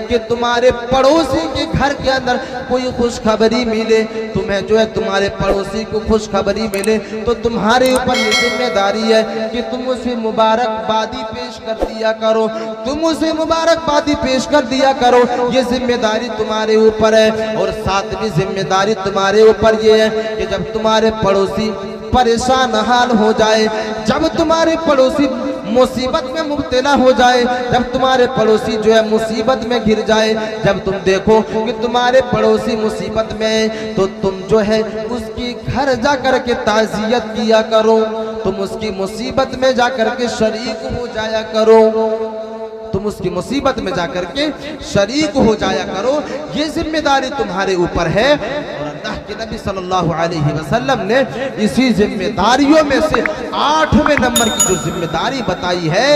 कि तुम्हारे पड़ोसी के घर के अंदर कोई खुशखबरी मिले, तुम्हें जो है तुम्हारे पड़ोसी को खुशखबरी मिले तो तुम्हारे ऊपर ये जिम्मेदारी है कि तुम उसे मुबारकबादी पेश कर दिया करो, तुम उसे मुबारकबादी पेश कर दिया करो। ये जिम्मेदारी तुम्हारे ऊपर है। और सातवीं जिम्मेदारी तुम्हारे ऊपर ये है कि जब तुम्हारे पड़ोसी परेशान हाल हो जाए, जब तुम्हारे पड़ोसी मुसीबत में मुब्तला हो जाए, जब तुम्हारे पड़ोसी जो है मुसीबत में घिर जाए, जब तुम देखो कि तुम्हारे पड़ोसी मुसीबत में है तो तुम जो है उसकी घर जा कर के ताज़ियत किया करो, तुम उसकी मुसीबत में जा कर के शरीक हो जाया करो, तुम उसकी मुसीबत में जाकर के शरीक हो जाया करो। ये जिम्मेदारी तुम्हारे ऊपर है। और अल्लाह के नबी सल्लल्लाहु अलैहि वसल्लम ने इसी जिम्मेदारियों में से 8वें नंबर की जो जिम्मेदारी बताई है,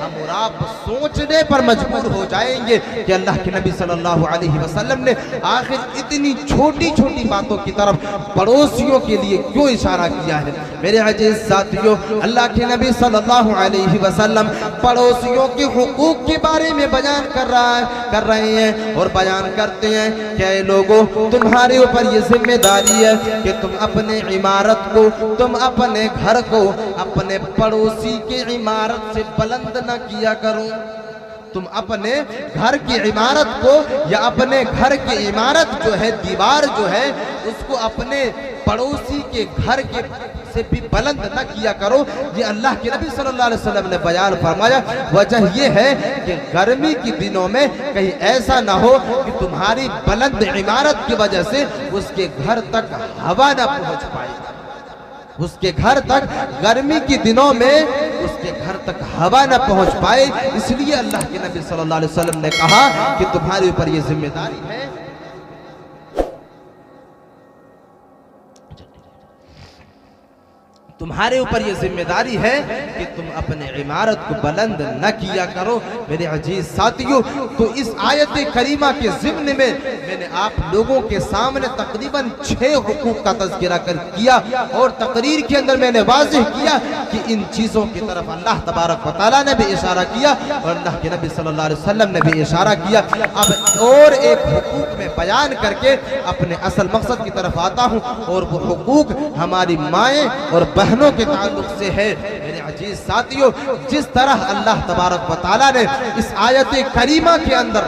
हम और आप सोचने पर मजबूर हो जाएंगे कि अल्लाह के नबी सल्लल्लाहु अलैहि वसल्लम ने आखिर इतनी छोटी छोटी बातों की तरफ पड़ोसियों के लिए क्यों इशारा किया है। मेरे अजीज साथियों, अल्लाह के नबी सल्लल्लाहु अलैहि वसल्लम पड़ोसियों के हुकूक के बारे में बयान कर रहे हैं और बयान करते हैं कि लोगों, तुम्हारे ऊपर ये जिम्मेदारी है कि तुम अपने इमारत को, तुम अपने घर को अपने पड़ोसी के इमारत से बुलंद न किया करो। तुम अपने घर की इमारत को या अपने घर की इमारत जो है, दीवार जो है, उसको अपने पड़ोसी के घर के से भी बुलंद न किया करो। ये अल्लाह के नबी सल्लल्लाहु अलैहि वसल्लम ने बयान फरमाया। वजह ये है कि गर्मी के दिनों में कहीं ऐसा ना हो कि तुम्हारी बुलंद इमारत की वजह से उसके घर तक हवा न पहुंच पाए, उसके घर तक गर्मी के दिनों में उसके घर तक हवा न पहुंच पाए। इसलिए अल्लाह के नबी सल्लल्लाहु अलैहि वसल्लम ने कहा कि तुम्हारे ऊपर ये जिम्मेदारी है, तुम्हारे ऊपर ये जिम्मेदारी है कि तुम अपने इमारत को बुलंद न किया करो। मेरे अजीज साथियों, तो इस आयत करीमा के ज़िम्न में मैंने आप लोगों के सामने तकरीबन 6 हुकूक का तज़किरा किया और तकरीर के अंदर मैंने वाज़ेह किया कि इन चीज़ों की तरफ अल्लाह तबारक व तआला ने भी इशारा किया और अल्लाह के नबी सल्लल्लाहु अलैहि वसल्लम ने भी इशारा किया। अब और एक हुकूक में बयान करके अपने असल मकसद की तरफ आता हूँ और वो हुकूक हमारी माएँ और बहनों के ताल्लुक से है। मेरे अजीज साथियों, जिस तरह अल्लाह तबारक व तआला ने इस आयत करीमा के अंदर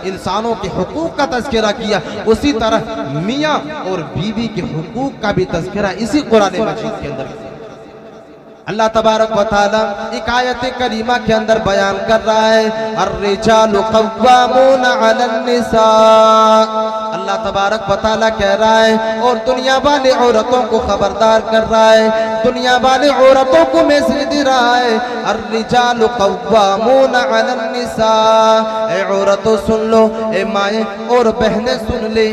इंसानों के हुकूक का तज़किरा किया, उसी तरह मियाँ और बीवी के हुकूक का भी तज़किरा इसी कुरान मजीद के अंदर अल्लाह तबारक व तआला एक आयत करीमा के अंदर बयान कर रहा है, अर्रिजालु क़व्वामूना अलन निसा। अल्लाह तबारक व तआला कह रहा है और दुनिया वाले औरतों को खबरदार कर रहा है, दुनिया वाले औरतों को मैसेज दे रहा है, अर्रिजालु क़व्वामूना अलन निसा। ए औरतों सुन लो, ए माएँ और बहनें सुन ले,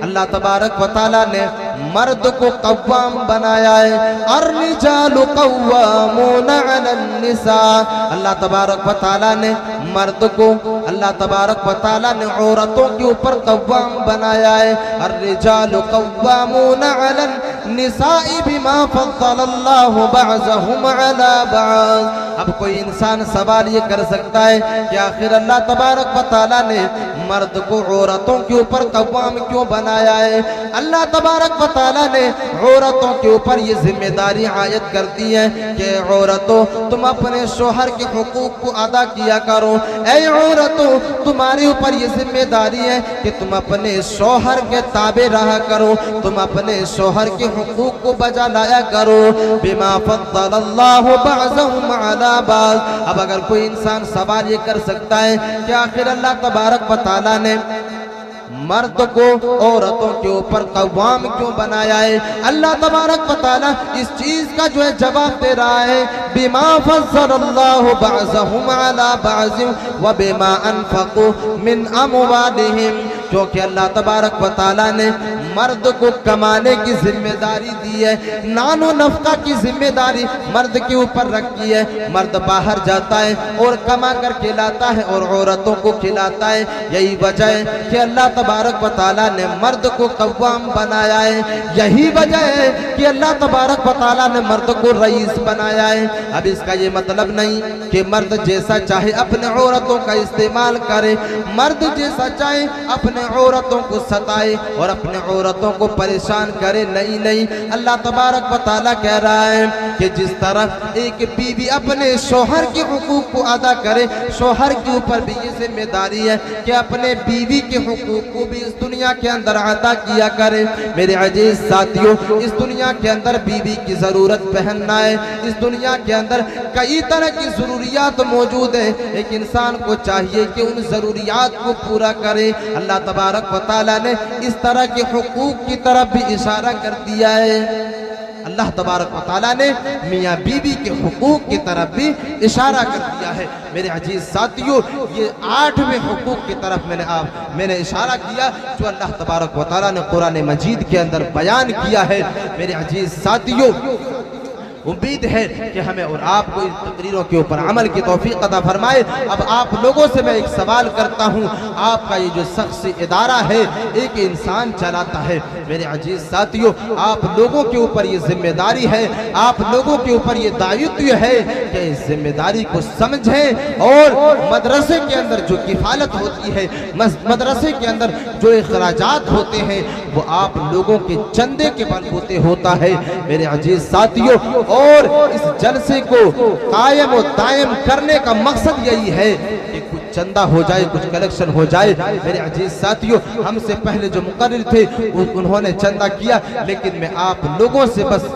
अल्लाह तबारक व तआला ने मर्द को कव्वाम बनाया है, अर्रिजालु क़व्वामूना अलन निसा। अल्लाह तबारक व तआला ने मर्द को, अल्लाह तबारक व तआला ने औरतों के ऊपर कव्वाम बनाया है, अर्रिजालु क़व्वामूना अलन निसाई बिमा फ़द्दलल्लाहु बअज़हुम अला बअज़। अब कोई इंसान सवाल ये कर सकता है कि आखिर अल्लाह तबारक व तआला ने मर्द को औरतों के ऊपर कव्वाम क्यों बनाया है? अल्लाह तबारक व तआला ने औरतों के ऊपर ये जिम्मेदारी आयत कर दी है कि औरतों तुम अपने शोहर के हुकूक को अदा किया करो। ऐ औरतों, तुम्हारे ऊपर ये जिम्मेदारी है कि तुम अपने शोहर के ताबे रहा करो, तुम अपने शोहर के हुकूक को बजा लाया करो। बिमा फ़द्दलल्लाहु बअज़हुम अला बअज़। अब अगर कोई इंसान सवाल ये कर सकता है कि आखिर अल्लाह तबारक व तआला ने मर्द को औरतों के ऊपर कव्वाम क्यों बनाया है? अल्लाह तबारक व तआला इस चीज का जो है जवाब दे रहा है, बिमा फ़ज़्ज़लल्लाहु बअज़हुम अला बअज़ व बिमा अनफ़क़ू मिन अमवालिहिम। क्योंकि अल्लाह तबारक व तआला ने मर्द को कमाने की जिम्मेदारी दी है, नानो नफका की जिम्मेदारी मर्द के ऊपर रखी है। मर्द बाहर जाता है और कमा कर खिलाता है और औरतों को खिलाता है। यही वजह है कि अल्लाह तबारक व तआला ने मर्द को कव्वाम बनाया है। यही वजह है कि अल्लाह तबारक व तआला ने मर्द को रईस बनाया है। अब इसका ये मतलब नहीं कि मर्द जैसा चाहे अपने औरतों का इस्तेमाल करे, मर्द जैसा चाहे अपने औरतों को सताए और अपने औरतों को परेशान करे। नहीं नहीं, अल्लाह तबारक व तआला कह रहा है कि जिस तरह एक बीवी अपने शौहर के हुकूक को अदा करे, शौहर के ऊपर भी ये जिम्मेदारी है कि अपने बीवी के हुकूक को भी इस दुनिया के अंदर अदा किया करे। मेरे अजीज साथियों, इस दुनिया के अंदर बीवी की जरूरत पहनना है। इस दुनिया के अंदर कई तरह की जरूरियात मौजूद है। एक इंसान को चाहिए कि उन जरूरियात को पूरा करे। अल्लाह तबारक व तआला ने इस तरह के हुकूक की तरफ भी इशारा कर दिया है। अल्लाह तबारक व तआला ने मियाँ बीवी के हुकूक की तरफ भी इशारा कर दिया है। मेरे अजीज साथियों, ये 8वें हुकूक की तरफ मैंने इशारा किया जो अल्लाह तबारक व तआला ने कुरान मजीद के अंदर बयान किया है। मेरे अजीज साथियों, उम्मीद है कि हमें और आपको इन तकरीरों के ऊपर अमल की तौफीक अता फरमाए। अब आप लोगों से मैं एक सवाल करता हूँ, आपका ये जो शख्सी इदारा है एक इंसान चलाता है। मेरे अजीज साथियों, आप लोगों के ऊपर ये जिम्मेदारी है, आप लोगों के ऊपर ये दायित्व है कि इस जिम्मेदारी को समझें और मदरसे के अंदर जो किफालत होती है, मदरसे के अंदर जो अखराजात होते हैं वो आप लोगों के चंदे के बलबूते होता है। मेरे अजीज साथियों, और इस जलसे को कायम और दायम करने का मकसद यही है कि कुछ चंदा हो जाए, कुछ कलेक्शन हो जाए। मेरे अजीज साथियों, हमसे पहले जो मुकर्रिर थे उन्होंने चंदा किया, लेकिन मैं आप लोगों से बस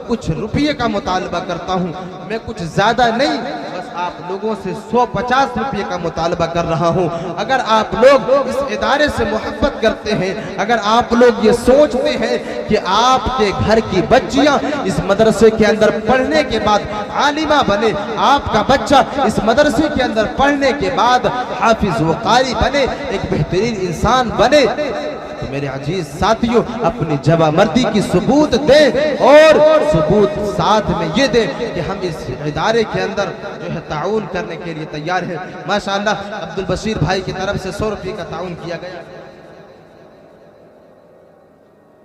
कुछ रुपये का मुतालबा करता हूँ। मैं कुछ ज्यादा नहीं, बस आप लोगों से 150 रुपये का मुतालबा कर रहा हूँ। अगर आप लोग इस इदारे से मोहब्बत करते हैं, अगर आप लोग ये सोचते हैं कि आपके घर की बच्चियाँ इस मदरसे के अंदर पढ़ने के बाद आलिमा बने, आपका बच्चा इस मदरसे के अंदर पढ़ने के बाद हाफिज व कारी बने, एक बेहतरीन इंसान बने, तो मेरे अजीज साथियों अपनी जवामर्दी की सबूत दे और सबूत साथ में ये दे कि हम इस इदारे के अंदर जो है ताउन करने के लिए तैयार है। माशाअल्लाह अब्दुल बशीर भाई की तरफ से 100 रुपये का ताउन किया गया,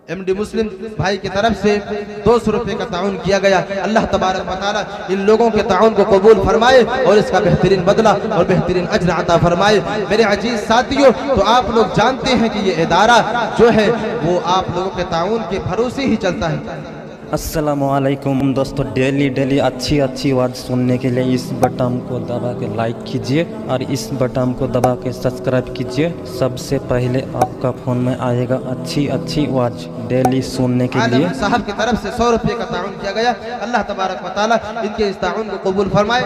एमडी मुस्लिम भाई की तरफ से 200 रुपये का ताउन किया गया। अल्लाह तबारक व तआला इन लोगों के ताउन को कबूल फरमाए और इसका बेहतरीन बदला और बेहतरीन अज्र अता फरमाए। मेरे अजीज साथियों, तो आप लोग जानते हैं कि ये इदारा जो है वो आप लोगों के ताउन के भरोसे ही चलता है। अस्सलामुअलैकुम दोस्तों, डेली अच्छी आवाज़ सुनने के लिए इस बटन को दबा के लाइक कीजिए और इस बटन को दबा के सब्सक्राइब कीजिए। सबसे पहले आपका फ़ोन में आएगा अच्छी आवाज़ डेली सुनने के लिए। साहब की तरफ से 100 रुपये का ताउन किया गया। अल्लाह तबारक व तआला इनके इस ताउन को कबूल फरमाए।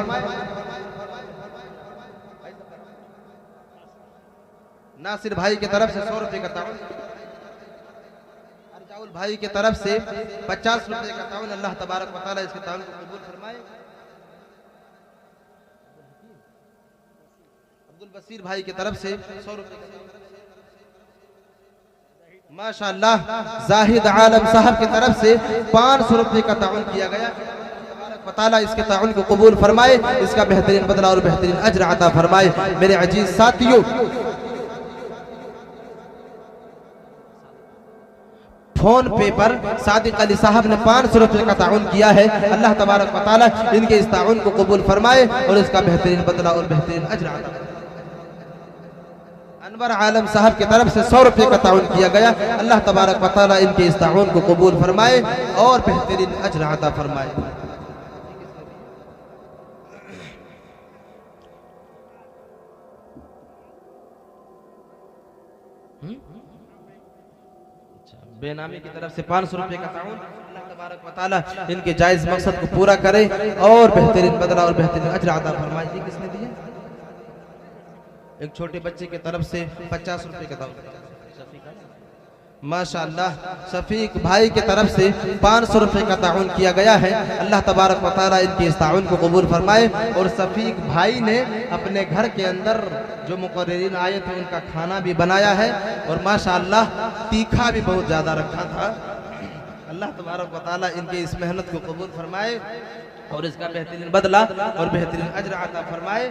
नासिर भाई की तरफ से 100 रुपये का ताउन, भाई की तरफ से 50 रुपये का ताउन। अल्लाह तबारक व तआला इसके ताउन को कबूल फरमाए। अब्दुल बशीर भाई की तरफ से 100 रुपये का ताउन। माशाअल्लाह जाहिद आलम साहब की तरफ से 500 रुपये का ताउन किया गया। तबारक व तआला इसके ताउन को कबूल फरमाए, इसका बेहतरीन बदला और बेहतरीन अज्र अता फरमाए। मेरे अजीज साथियों, फोन पे पर सादिक अली साहब ने 500 रुपये का ताउन किया है। अल्लाह तबारक व तआला इनके इस ताउन को कबूल फरमाए और इसका बेहतरीन बदला और बेहतरीन अज्र अता फरमाए। अनवर आलम साहब की तरफ से 100 रुपये का ताउन किया गया। अल्लाह तबारक व तआला इनके इस ताउन को कबूल फरमाए और बेहतरीन अज्र अता फरमाए। बेनामी की तरफ से 500 रुपये का ताउन। अल्लाह तबारक व तआला इनके जायज मकसद को पूरा करे और बेहतरीन बदला और बेहतरीन अज्र अता फरमाए। ये किसने दिया? एक छोटे बच्चे की तरफ से 50 रुपये का ताउन। माशाअल्लाह शफीक भाई की तरफ से 500 रुपए का ताउन किया गया है। अल्लाह तबारक व तआला इनके इस ताउन को कबूल फरमाए। और शफीक भाई ने अपने घर के अंदर जो मुकर्रिरीन आए थे उनका खाना भी बनाया है और माशाअल्लाह तीखा भी बहुत ज़्यादा रखा था। अल्लाह तबारक व तआला इनके इस मेहनत को कबूल फरमाए और इसका बेहतरीन बदला और बेहतरीन अजर अता फरमाए।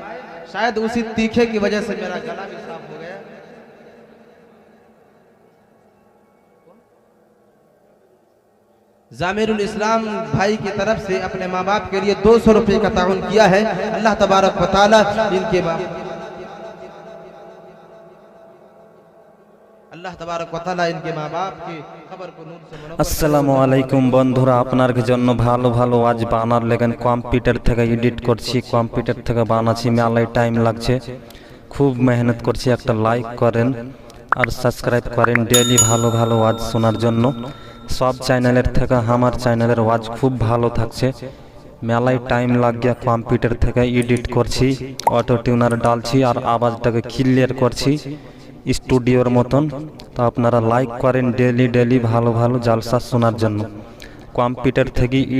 शायद उसी तीखे की वजह से मेरा गला भी साफ हो गया। जामिरुल इस्लाम भाई की तरफ से अपने माँ बाप के लिए 200 रुपए का ताउन किया है। अल्लाह तबारक व तआला इनके माँ बाप की खबर को नूर से मुनव्वर। আসসালামু আলাইকুম বন্ধুরা, আপনার জন্য ভালো ভালো ওয়াজ বানার লেগেন কম্পিউটার থেকে এডিট করছি, কম্পিউটার থেকে বানাচ্ছি, মেলায় টাইম লাগছে, খুব মেহনত করছি। একটা লাইক করেন আর সাবস্ক্রাইব করেন ডেইলি ভালো ভালো ওয়াজ শোনার জন্য। সব চ্যানেলের থেকে আমার চ্যানেলের ওয়াজ খুব ভালো থাকছে। মেলায় টাইম লাগিয়ে কম্পিউটার থেকে এডিট করছি, অটো টিউনার ডালছি আর আওয়াজটাকে ক্লিয়ার করছি স্টুডিওর মতন। তো আপনারা লাইক করেন ডেইলি ডেইলি ভালো ভালো জালসা শোনার জন্য। কম্পিউটার থেকে এডিট